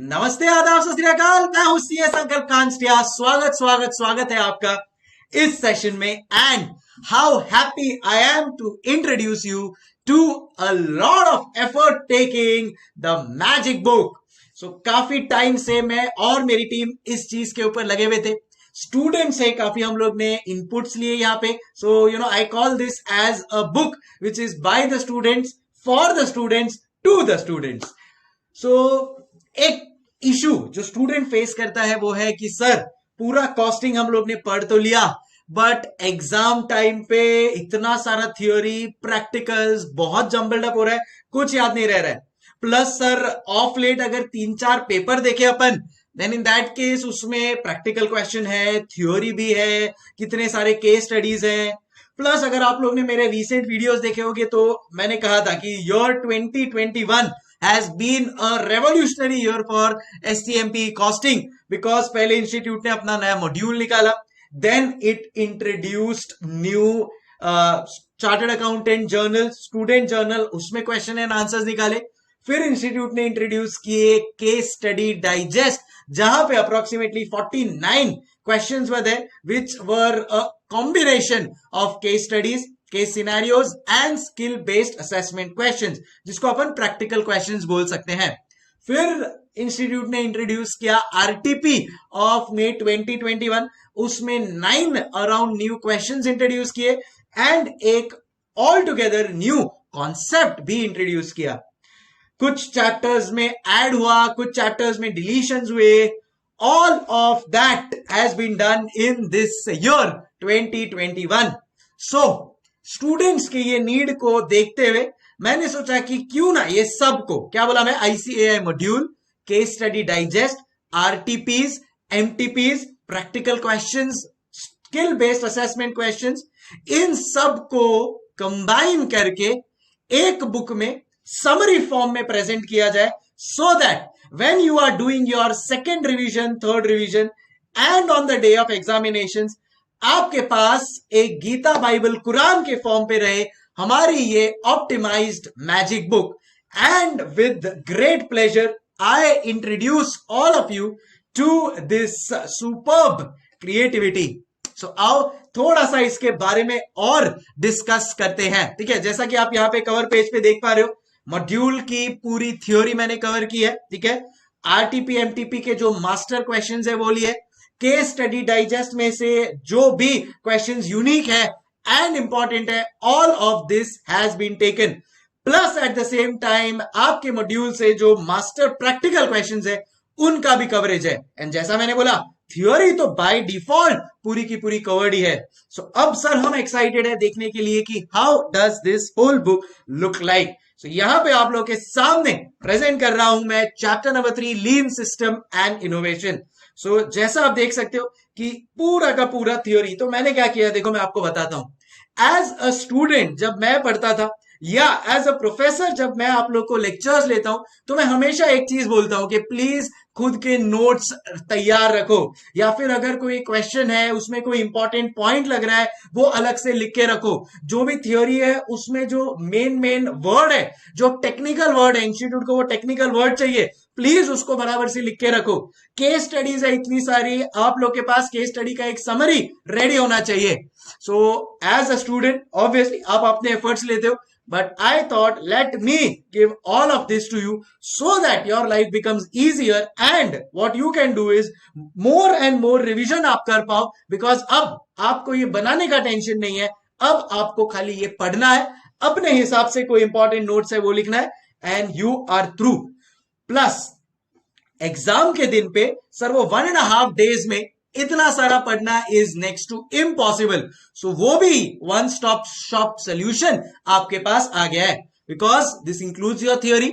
नमस्ते, आदाब, सत श्री अकाल। मैं हूं सीए संकल्प कांस्टिया। स्वागत स्वागत स्वागत है आपका इस सेशन में। And how happy I am to introduce you to a lot of effort taking the magic book. So काफी टाइम से मैं और मेरी टीम इस चीज के ऊपर लगे हुए थे। स्टूडेंट्स है काफी, हम लोग ने इनपुट्स लिए यहाँ पे। So I call this as a book which is by the students for the students to the students. So एक इशू जो स्टूडेंट फेस करता है वो है कि सर पूरा कॉस्टिंग हम लोग ने पढ़ तो लिया, बट एग्जाम टाइम पे इतना सारा थियोरी प्रैक्टिकल्स बहुत जम्बल्ड अप हो रहा है, कुछ याद नहीं रह रहा है। प्लस सर ऑफ लेट अगर 3-4 पेपर देखे अपन, देन इन दैट केस उसमें प्रैक्टिकल क्वेश्चन है, थ्योरी भी है, कितने सारे केस स्टडीज हैं। प्लस अगर आप लोग ने मेरे रीसेंट वीडियोस देखे होंगे तो मैंने कहा था कि year 2021 has been a revolutionary year for STMP costing because पहले इंस्टीट्यूट ने अपना नया मॉड्यूल निकाला, then it introduced new chartered accountant journal, student journal, उसमें क्वेश्चन एंड आंसर्स निकाले। फिर इंस्टीट्यूट ने इंट्रोड्यूस किए केस स्टडी डाइजेस्ट, जहां पे approximately 49 questions were there which were a combination of case studies, case scenarios and skill based assessment questions, जिसको अपन practical questions बोल सकते हैं। फिर इंस्टीट्यूट ने इंट्रोड्यूस किया आरटीपी ऑफ मे 2021, उसमें 9 अराउंड न्यू क्वेश्चंस इंट्रोड्यूस किए एंड एक ऑल टुगेदर न्यू कॉन्सेप्ट भी इंट्रोड्यूस किया। कुछ चैप्टर्स में ऐड हुआ, कुछ चैप्टर्स में डिलीशंस हुए। All of that has been done in this year 2021। So students के ये नीड को देखते हुए मैंने सोचा कि क्यों ना ये सबको, क्या बोला मैं, ICAI module, case study digest, RTPs, MTPs, practical questions, skill based assessment questions, इन सब को कंबाइन करके एक बुक में समरी फॉर्म में प्रेजेंट किया जाए, so that when you are doing your second revision, third revision and on the day of examinations आपके पास एक गीता, बाइबल, कुरान के फॉर्म पे रहे हमारी ये optimized magic book. And with great pleasure I introduce all of you to this superb creativity. So आओ थोड़ा सा इसके बारे में और डिस्कस करते हैं। ठीक है, जैसा कि आप यहाँ पे कवर पेज पे देख पा रहे हो, मॉड्यूल की पूरी थ्योरी मैंने कवर की है। ठीक है, आरटीपी एमटीपी के जो मास्टर क्वेश्चंस है वो लिए, केस स्टडी डाइजेस्ट में से जो भी क्वेश्चंस यूनिक है एंड इंपॉर्टेंट है, all of this has been taken. Plus at the same time आपके मॉड्यूल से जो मास्टर प्रैक्टिकल क्वेश्चंस है उनका भी कवरेज है। एंड जैसा मैंने बोला, थ्योरी तो बाय डिफॉल्ट पूरी की पूरी कवर्ड ही है। सो अब सर हम एक्साइटेड है देखने के लिए कि how does this whole book look like. So यहां पे आप लोग के सामने प्रेजेंट कर रहा हूं मैं chapter number 3, lean system and innovation. So जैसा आप देख सकते हो कि पूरा का पूरा थ्योरी, तो मैंने क्या किया देखो मैं आपको बताता हूं। एज अ स्टूडेंट जब मैं पढ़ता था या एज अ प्रोफेसर जब मैं आप लोग को लेक्चर्स लेता हूं, तो मैं हमेशा एक चीज बोलता हूं कि प्लीज खुद के नोट्स तैयार रखो, या फिर अगर कोई क्वेश्चन है उसमें कोई इंपॉर्टेंट पॉइंट लग रहा है वो अलग से लिख के रखो। जो भी थ्योरी है उसमें जो मेन वर्ड है, जो टेक्निकल वर्ड है, इंस्टीट्यूट को वो टेक्निकल वर्ड चाहिए, प्लीज उसको बराबर से लिख के रखो। केस स्टडीज है इतनी सारी, आप लोग के पास केस स्टडी का एक समरी रेडी होना चाहिए। So as a student obviously आप अपने एफर्ट्स लेते हो, but I thought let me give all of this to you so that your life becomes easier and what you can do is more and more revision आप कर पाओ, because अब आपको ये बनाने का टेंशन नहीं है, अब आपको खाली ये पढ़ना है, अपने हिसाब से कोई इंपॉर्टेंट नोट्स है वो लिखना है and you are through. Plus exam के दिन पे सर वो 1.5 days में इतना सारा पढ़ना इज नेक्स्ट टू इम्पॉसिबल। सो वो भी वन स्टॉप शॉप सोल्यूशन आपके पास आ गया है, because this includes your theory,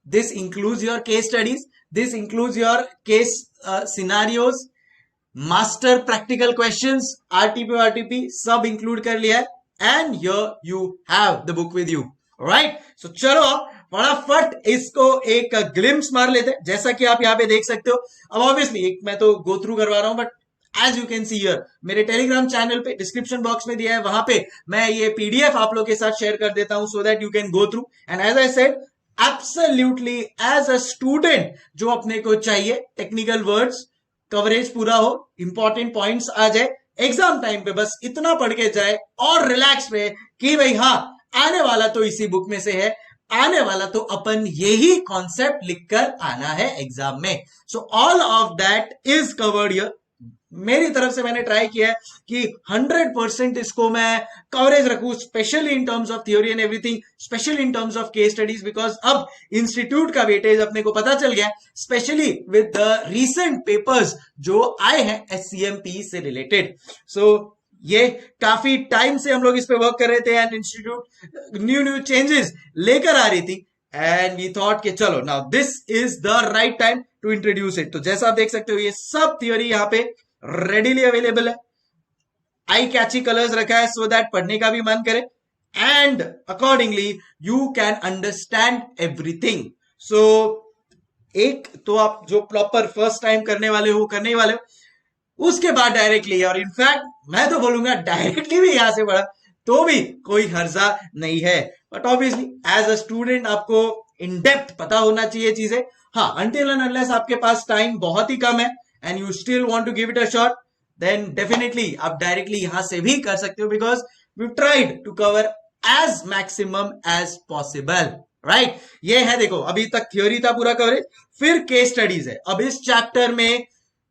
this includes your case studies, this includes your case scenarios, master practical questions, RTP सब इंक्लूड कर लिया है and you have the book with you. Right, so चलो फटाफट इसको एक ग्लिम्स मार लेते हैं। जैसा कि आप यहाँ पे देख सकते हो, अब ऑब्वियसली एक मैं तो गो थ्रू करवा रहा हूं, but as you can see here मेरे टेलीग्राम चैनल पे डिस्क्रिप्शन बॉक्स में दिया है, वहां पे मैं ये पीडीएफ आप लोग के साथ शेयर कर देता हूं so that you can go through. And as I said absolutely as a student जो अपने को चाहिए, टेक्निकल वर्ड्स कवरेज पूरा हो, इंपॉर्टेंट पॉइंट्स आ जाए, एग्जाम टाइम पे बस इतना पढ़ के जाए और रिलैक्स पे कि भाई हाँ आने वाला तो इसी बुक में से है, आने वाला तो अपन यही कॉन्सेप्ट लिखकर आना है एग्जाम में. So all of that is covered here. मेरी तरफ से मैंने ट्राई किया है कि 100% इसको मैं कवरेज रखूं, specially in terms of theory and everything, specially in terms of case studies, because अब इंस्टीट्यूट का वेटेज अपने को पता चल गया, specially with the recent papers जो आए हैं एससीएमपी से रिलेटेड. सो ये काफी टाइम से हम लोग इस पे वर्क कर रहे थे एंड इंस्टीट्यूट न्यू चेंजेस लेकर आ रही थी एंड वी थॉट कि चलो now this is the right time to introduce it. तो जैसा आप देख सकते हो ये सब थ्योरी यहाँ पे रेडीली अवेलेबल है, आई कैची कलर्स रखा है सो दैट पढ़ने का भी मन करे and accordingly you can understand everything. So एक तो आप जो प्रॉपर फर्स्ट टाइम करने वाले हो, उसके बाद डायरेक्टली, और इनफैक्ट मैं तो बोलूंगा डायरेक्टली भी यहां से पढ़ा तो भी कोई हर्जा नहीं है. But obviously as a student आपको इन डेप्थ पता होना चाहिए चीजें. हाँ, अनटिल एंड अनलेस आपके पास टाइम बहुत ही कम है and you still want to give it a shot, then definitely आप डायरेक्टली यहां से भी कर सकते हो, because we tried to cover as maximum as possible. Right, ये है देखो, अभी तक थ्योरी था पूरा कवरेज, फिर केस स्टडीज है. अब इस चैप्टर में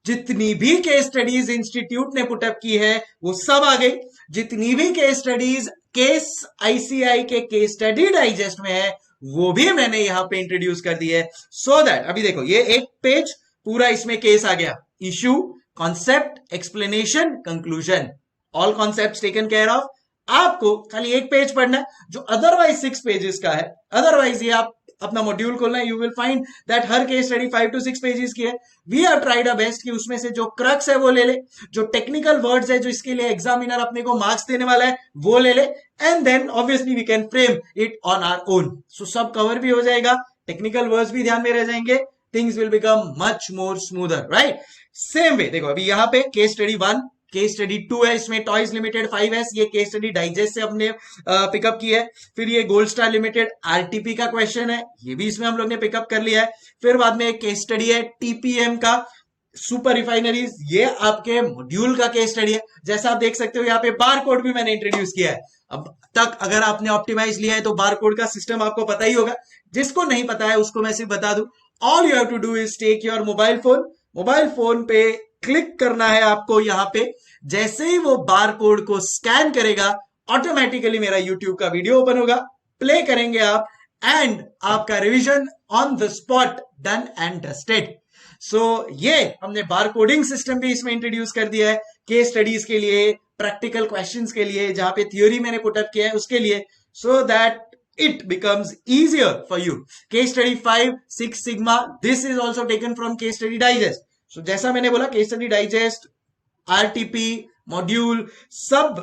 जितनी भी केस स्टडीज इंस्टीट्यूट ने पुटअप की है वो सब आ गई. जितनी भी केस स्टडीज केस आईसीआई के केस स्टडी डाइजेस्ट में है वो भी मैंने यहां पे इंट्रोड्यूस कर दी है, सो दैट अभी देखो ये एक पेज पूरा इसमें केस आ गया, issue, concept, explanation, conclusion, all concepts taken care of. आपको खाली एक पेज पढ़ना है जो अदरवाइज 6 पेजेस का है. अदरवाइज ये आप अपना मॉड्यूल खोलना है, यू विल फाइंड दैट हर केस स्टडी 5 to 6 पेजेस की है. We have tried our best कि उसमें से जो क्रक्स है वो ले ले, जो टेक्निकल वर्ड्स है जो इसके लिए एग्जामिनर अपने को मार्क्स देने वाला है वो ले ले, and then obviously we can frame it on our own. So सब कवर भी हो जाएगा, टेक्निकल वर्ड्स भी ध्यान में रह जाएंगे, things will become much more smoother. Right, same way देखो अभी यहाँ पे केस स्टडी 1, केस स्टडी 2 है, इसमें टॉयज लिमिटेड 5S, ये केस स्टडी डाइजेस्ट से हमने पिकअप की है. फिर ये गोल्ड स्टार लिमिटेड आरटीपी का क्वेश्चन है, ये भी इसमें हम लोग ने पिकअप कर लिया है. फिर बाद में एक केस स्टडी है टीपीएम का, सुपर रिफाइनरीज, ये आपके मॉड्यूल का केस स्टडी है. जैसा आप देख सकते हो यहाँ पे बार कोड भी मैंने इंट्रोड्यूस किया है. अब तक अगर आपने ऑप्टिमाइज लिया है तो बार कोड का सिस्टम आपको पता ही होगा, जिसको नहीं पता है उसको मैं सिर्फ बता दूं. All you have to do is take your mobile phone पे क्लिक करना है आपको. यहाँ पे जैसे ही वो बार कोड को स्कैन करेगा ऑटोमेटिकली मेरा यूट्यूब का वीडियो ओपन होगा, प्ले करेंगे आप एंड आपका revision on the spot done and dusted. So ये हमने बार कोडिंग सिस्टम भी इसमें इंट्रोड्यूस कर दिया है केस स्टडीज के लिए, प्रैक्टिकल क्वेश्चंस के लिए, जहां पे थ्योरी मैंने पुटअप किया है उसके लिए, so that it becomes easier for you. Case study 5, Six Sigma, this is also taken from Case Study Digest. So जैसा मैंने बोला Case Study Digest, RTP, module, सब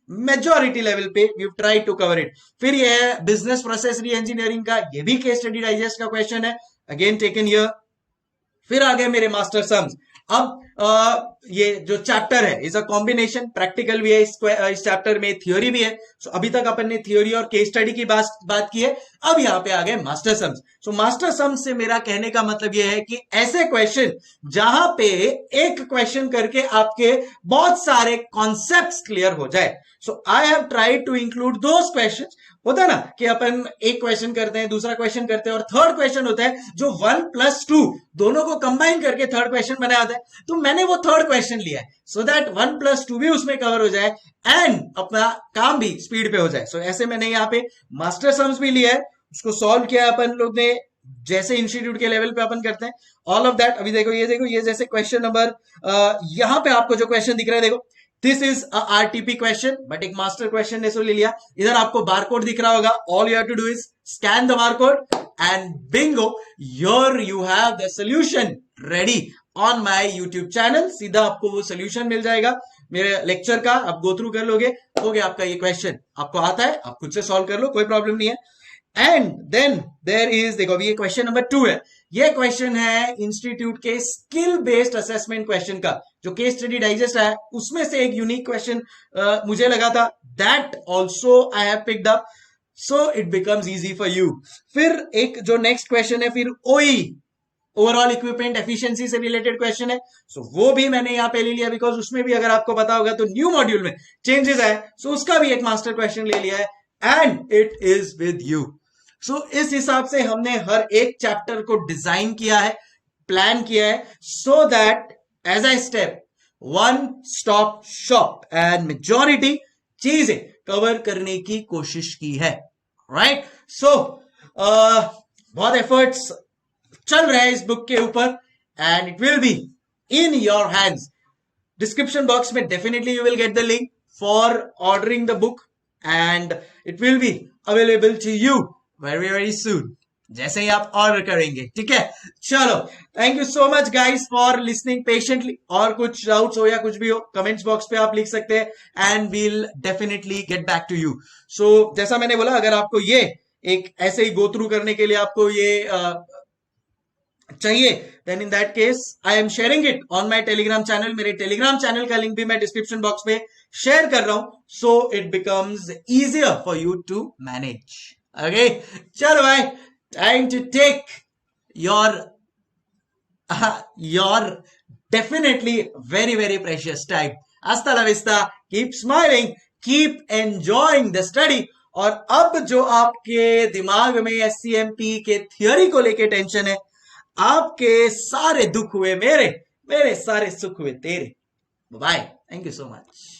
मेजॉरिटी लेवल पे we try to cover it. फिर ये है business process री engineering का, ये भी केस स्टडी डाइजेस्ट का क्वेश्चन है, अगेन टेकन हियर. फिर आ गए मेरे मास्टर सम्स. अब ये जो चैप्टर है इज अ कॉम्बिनेशन, प्रैक्टिकल भी है इस चैप्टर में, थ्योरी भी है. सो अभी तक अपन ने थ्योरी और केस स्टडी की बात की है, अब यहाँ पे आ गए master sums. So master sums से मेरा कहने का मतलब ये है कि ऐसे क्वेश्चन जहां पे एक क्वेश्चन करके आपके बहुत सारे कॉन्सेप्ट्स क्लियर हो जाए. So I have tried to include those questions. होता है ना कि अपन एक क्वेश्चन करते हैं, दूसरा क्वेश्चन करते हैं, और थर्ड क्वेश्चन होता है जो 1+2 दोनों को कंबाइन करके थर्ड क्वेश्चन बनाया होता है. तो मैंने वो थर्ड क्वेश्चन लिया है सो दैट 1+2 भी उसमें कवर हो जाए एंड अपना काम भी स्पीड पे हो जाए. सो ऐसे मैंने यहाँ पे मास्टर सम्स भी लिया है, उसको सॉल्व किया अपन लोग ने जैसे इंस्टीट्यूट के लेवल पे अपन करते हैं. ऑल ऑफ दैट अभी देखो ये जैसे क्वेश्चन नंबर, यहाँ पे आपको जो क्वेश्चन दिख रहा है देखो, this is a RTP question, but एक मास्टर क्वेश्चन ने सो ले लिया. इधर आपको बारकोड दिख रहा होगा, all you have to do is scan the barcode and bingo, your you have the solution ready on my YouTube channel. सीधा आपको वो सॉल्यूशन मिल जाएगा मेरे लेक्चर का, आप गो थ्रू कर लोगे, हो गया आपका ये क्वेश्चन. आपको आता है, आप खुद से सॉल्व कर लो, कोई प्रॉब्लम नहीं है. एंड देन देयर इज, देखो अभी ये क्वेश्चन नंबर 2 है. ये क्वेश्चन है इंस्टीट्यूट के स्किल बेस्ड असेसमेंट क्वेश्चन का, जो केस स्टडी डाइजेस्ट है उसमें से एक यूनिक क्वेश्चन मुझे लगा था, that also I have picked up. So it becomes easy for you. फिर एक जो नेक्स्ट क्वेश्चन है फिर ओई, ओवरऑल इक्विपमेंट एफिशिएंसी से रिलेटेड क्वेश्चन है। सो वो भी मैंने यहाँ पे ले लिया, बिकॉज उसमें भी अगर आपको पता होगा तो न्यू मॉड्यूल में चेंजेस आए, सो उसका भी एक मास्टर क्वेश्चन ले लिया है and it is with you. So इस हिसाब से हमने हर एक चैप्टर को डिजाइन किया है, प्लान किया है, so that as I step one stop shop and majority चीजें कवर करने की कोशिश की है, राइट। सो बहुत एफर्ट्स चल रहा है इस बुक के ऊपर and it will be in your hands. Description box में definitely you will get the link for ordering the book and it will be available to you very very soon, जैसे ही आप ऑर्डर करेंगे, ठीक है। चलो, thank you so much guys for listening patiently. और कुछ डाउट्स हो या कुछ भी हो कमेंट्स बॉक्स पे आप लिख सकते हैं and we'll definitely get back to you. So जैसा मैंने बोला, अगर आपको ये एक ऐसे ही गो थ्रू करने के लिए आपको ये चाहिए, then in that case I am sharing it on my Telegram channel. मेरे टेलीग्राम चैनल का लिंक भी मैं डिस्क्रिप्शन बॉक्स में शेयर कर रहा हूं, so it becomes easier for you to manage. Okay, चलो भाई, time to take your definitely very very precious time. Hasta la vista, keep smiling, keep enjoying the study. और अब जो आपके दिमाग में SCMP के थियोरी को लेके टेंशन है, आपके सारे दुख हुए मेरे, मेरे सारे सुख हुए तेरे। Bye, thank you so much.